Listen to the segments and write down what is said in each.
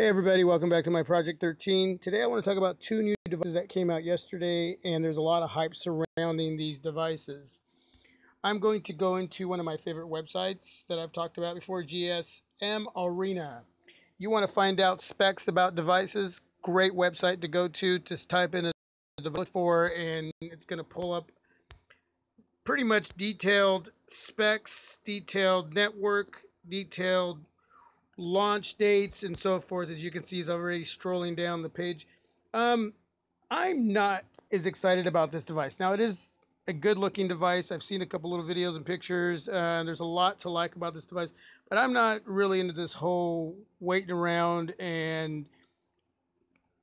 Hey everybody, welcome back to my Project 13. Today I want to talk about two new devices that came out yesterday, and there's a lot of hype surrounding these devices. I'm going to go into one of my favorite websites that I've talked about before, GSM Arena. You want to find out specs about devices, great website to go to. Just type in a device for, and it's going to pull up pretty much detailed specs, detailed network, detailed launch dates and so forth. As you can see, he's already strolling down the page. I'm not as excited about this device. Now, it is a good looking device. I've seen a couple little videos and pictures. There's a lot to like about this device, but I'm not really into this whole waiting around. And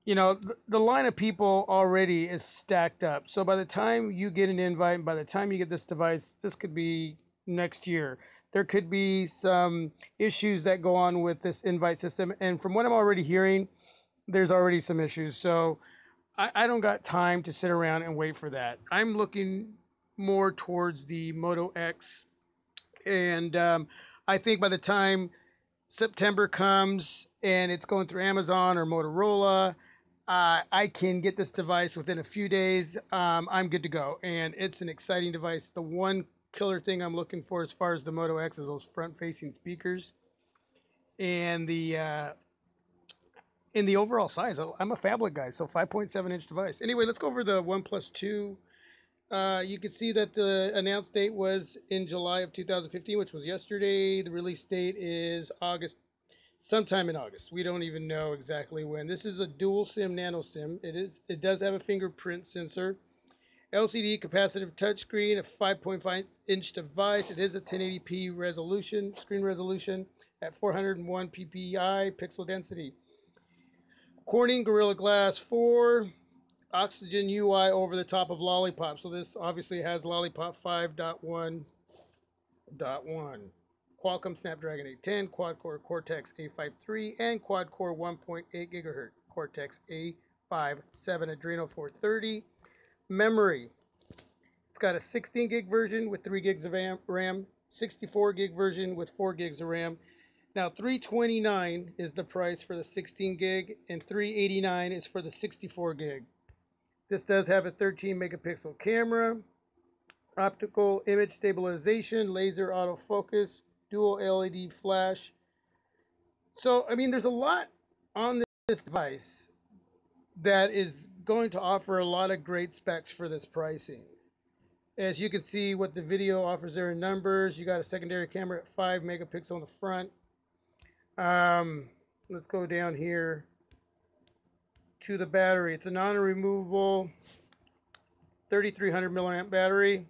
the line of people already is stacked up, so by the time you get an invite and by the time you get this device, this could be next year. There could be some issues that go on with this invite system, and from what I'm already hearing, there's already some issues. So I don't got time to sit around and wait for that. I'm looking more towards the Moto X, and I think by the time September comes and it's going through Amazon or Motorola, I can get this device within a few days. I'm good to go, and it's an exciting device. The one killer thing I'm looking for as far as the Moto X is those front-facing speakers and the overall size. I'm a phablet guy, so 5.7-inch device. Anyway, let's go over the OnePlus 2. You can see that the announced date was in July of 2015, which was yesterday. The release date is sometime in August. We don't even know exactly when. This is a dual SIM nano SIM. It does have a fingerprint sensor. LCD capacitive touchscreen, a 5.5-inch device. It is a 1080p resolution, screen resolution at 401 ppi pixel density. Corning Gorilla Glass 4, Oxygen UI over the top of Lollipop. So this obviously has Lollipop 5.1.1. Qualcomm Snapdragon 810, quad-core Cortex A53, and quad-core 1.8 GHz Cortex A57 Adreno 430. Memory. It's got a 16 gig version with 3 gigs of RAM, 64 gig version with 4 gigs of RAM. Now, $329 is the price for the 16 gig, and $389 is for the 64 gig. This does have a 13 megapixel camera, optical image stabilization, laser autofocus, dual LED flash. So, I mean, there's a lot on this device that is going to offer a lot of great specs for this pricing. As you can see what the video offers there in numbers, you got a secondary camera at 5 megapixel on the front. Let's go down here to the battery. It's a non-removable 3300 milliamp battery.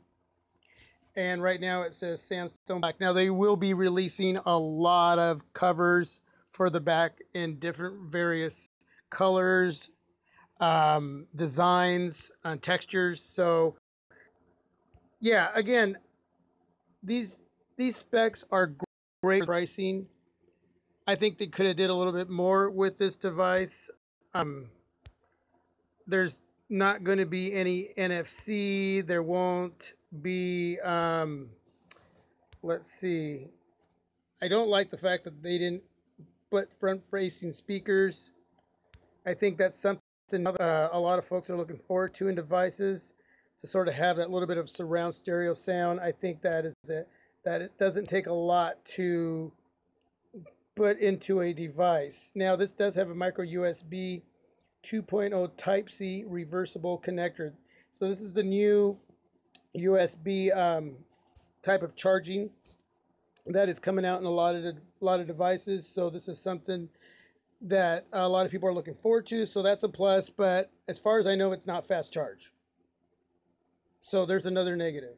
And right now it says sandstone black. Now they will be releasing a lot of covers for the back in different various colors, designs, and textures. So yeah, again, these specs are great pricing. I think they could have did a little bit more with this device. There's not going to be any NFC. There won't be, let's see. I don't like the fact that they didn't put front-facing speakers. I think that's something a lot of folks are looking forward to in devices, to sort of have that little bit of surround stereo sound. I think that it doesn't take a lot to put into a device. Now, this does have a micro USB 2.0 Type-C reversible connector. So this is the new USB type of charging that is coming out in a lot of devices. So this is something that a lot of people are looking forward to. So that's a plus. But as far as I know, it's not fast charge. So there's another negative.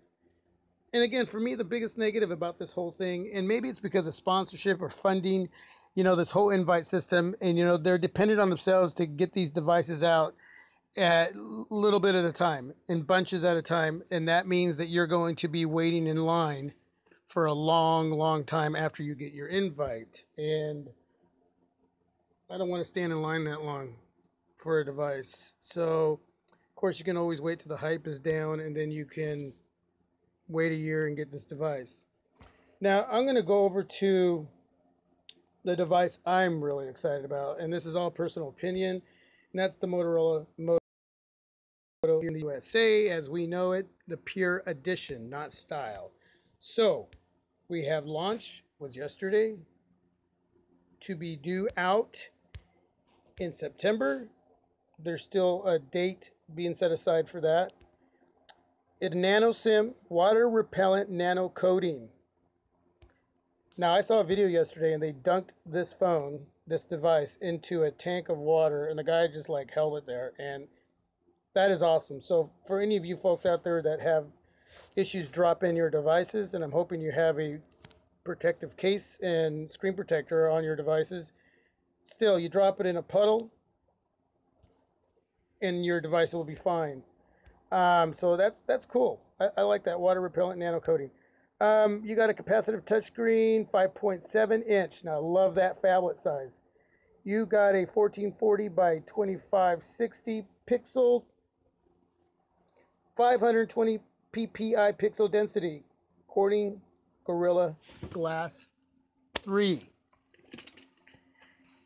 And again, for me, the biggest negative about this whole thing, and maybe it's because of sponsorship or funding, this whole invite system, and they're dependent on themselves to get these devices out at a little bit at a time, in bunches at a time, and that means that you're going to be waiting in line for a long time after you get your invite. And I don't want to stand in line that long for a device. So of course you can always wait till the hype is down, and then you can wait a year and get this device. Now I'm going to go over to the device I'm really excited about, and this is all personal opinion, and that's the Motorola Moto here in the USA as we know it, the Pure Edition, not style. So we have launch was yesterday, to be due out in September. There's still a date being set aside for that. It nano SIM, water repellent nano coating. Now I saw a video yesterday and they dunked this phone, this device, into a tank of water and the guy just like held it there, and that is awesome. So for any of you folks out there that have issues dropping your devices, and I'm hoping you have a protective case and screen protector on your devices, still you drop it in a puddle and your device will be fine. So that's cool. I like that water repellent nano coating. You got a capacitive touchscreen, 5.7 inch. Now I love that phablet size. You got a 1440 by 2560 pixels, 520 ppi pixel density, Corning Gorilla Glass 3.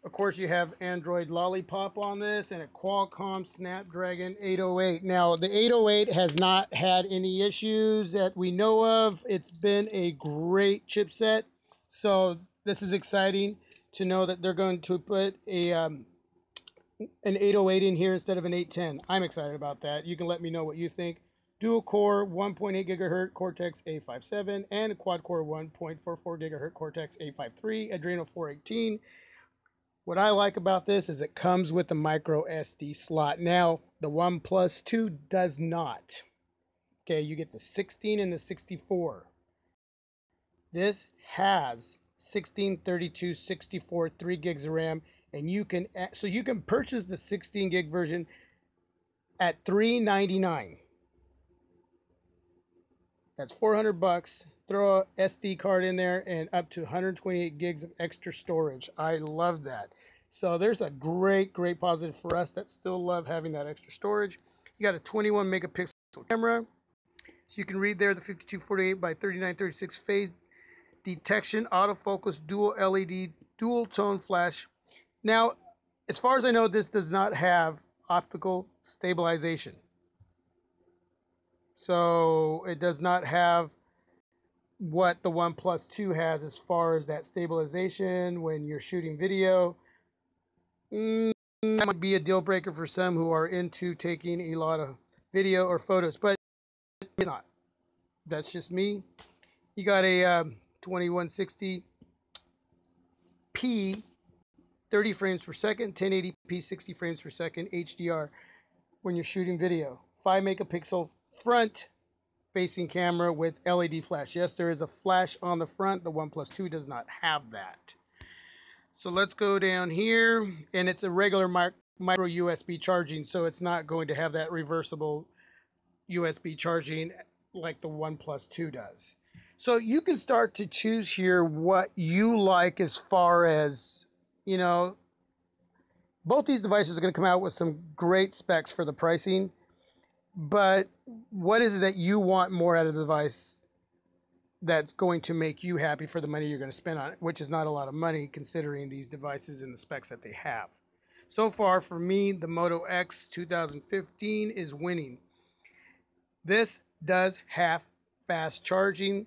Of course, you have Android Lollipop on this and a Qualcomm Snapdragon 808. Now, the 808 has not had any issues that we know of. It's been a great chipset. So this is exciting to know that they're going to put an 808 in here instead of an 810. I'm excited about that. You can let me know what you think. Dual core 1.8 gigahertz Cortex A57 and a quad core 1.44 gigahertz Cortex A53 Adreno 418. What I like about this is it comes with a micro SD slot. Now, the OnePlus 2 does not. Okay, you get the 16 and the 64. This has 16, 32, 64, 3 gigs of RAM, and you can purchase the 16 gig version at $399. That's 400 bucks. Throw a SD card in there and up to 128 gigs of extra storage. I love that. So there's a great positive for us that still love having that extra storage. You got a 21 megapixel camera. So you can read there the 5248 by 3936 phase detection, autofocus, dual LED, dual tone flash. Now, as far as I know, this does not have optical stabilization. So it does not have what the OnePlus 2 has as far as that stabilization when you're shooting video. That might be a deal breaker for some who are into taking a lot of video or photos, but it's not. That's just me. You got a 2160p 30 frames per second, 1080p 60 frames per second HDR when you're shooting video. 5 megapixel front facing camera with LED flash. Yes, there is a flash on the front. The OnePlus 2 does not have that. So let's go down here, and it's a regular micro USB charging, so it's not going to have that reversible USB charging like the OnePlus 2 does. So you can start to choose here what you like as far as, you know, both these devices are going to come out with some great specs for the pricing, but what is it that you want more out of the device that's going to make you happy for the money you're going to spend on it, which is not a lot of money considering these devices and the specs that they have. So far for me, the Moto X 2015 is winning. This does have fast charging,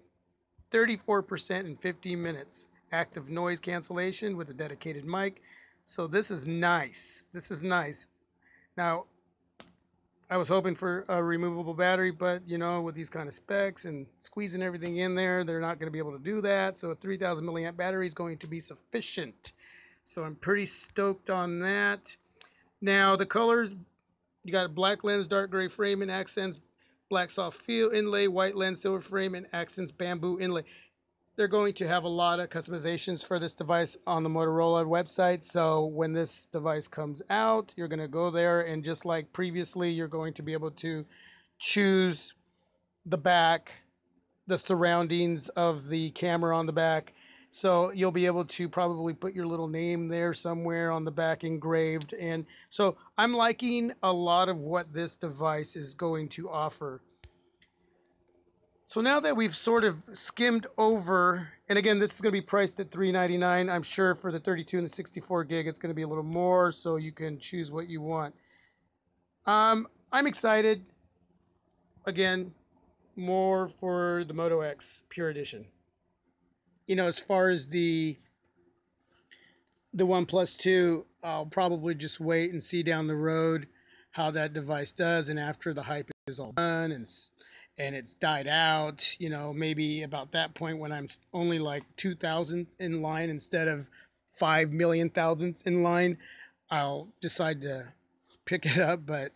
34% in 15 minutes, active noise cancellation with a dedicated mic. So this is nice. This is nice. Now, I was hoping for a removable battery, but you know, with these kind of specs and squeezing everything in there, they're not going to be able to do that. So a 3000 milliamp battery is going to be sufficient. So I'm pretty stoked on that. Now the colors, you got a black lens, dark gray frame and accents, black soft feel inlay, white lens, silver frame and accents, bamboo inlay. They're going to have a lot of customizations for this device on the Motorola website. So when this device comes out, you're going to go there, and just like previously, you're going to be able to choose the back, the surroundings of the camera on the back. So you'll be able to probably put your little name there somewhere on the back engraved. And so I'm liking a lot of what this device is going to offer. So now that we've sort of skimmed over, and again, this is going to be priced at $399. I'm sure for the 32 and the 64 gig, it's going to be a little more, so you can choose what you want. I'm excited. Again, more for the Moto X Pure Edition. You know, as far as the OnePlus 2, I'll probably just wait and see down the road how that device does, and after the hype is all done and it's died out, you know, maybe about that point when I'm only like 2,000 in line instead of 5 million thousandths in line, I'll decide to pick it up. But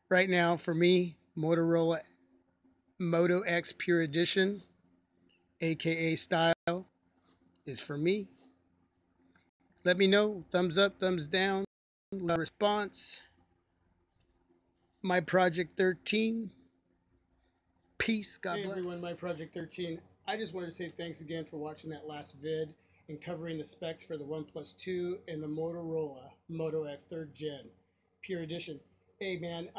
right now, for me, Motorola Moto X Pure Edition, aka Style, is for me. Let me know, thumbs up, thumbs down, response. My Project 13. Peace. God bless. Hey everyone, My Project 13. I just wanted to say thanks again for watching that last vid and covering the specs for the OnePlus 2 and the Motorola Moto X 3rd Gen Pure Edition. Hey man,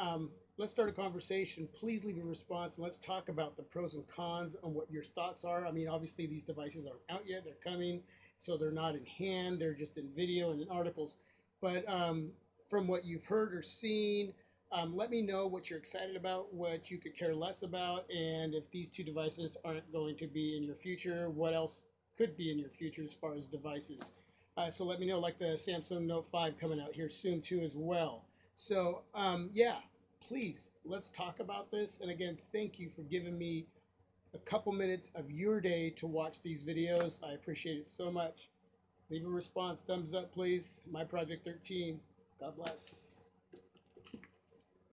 let's start a conversation. Please leave a response and let's talk about the pros and cons on what your thoughts are. I mean, obviously these devices aren't out yet. They're coming, so they're not in hand. They're just in video and in articles. But from what you've heard or seen, let me know what you're excited about, what you could care less about, and if these two devices aren't going to be in your future, what else could be in your future as far as devices. So let me know, like the Samsung Note 5 coming out here soon too as well. So yeah, please, let's talk about this. And again, thank you for giving me a couple minutes of your day to watch these videos. I appreciate it so much. Leave a response, thumbs up, please. My Project 13. God bless.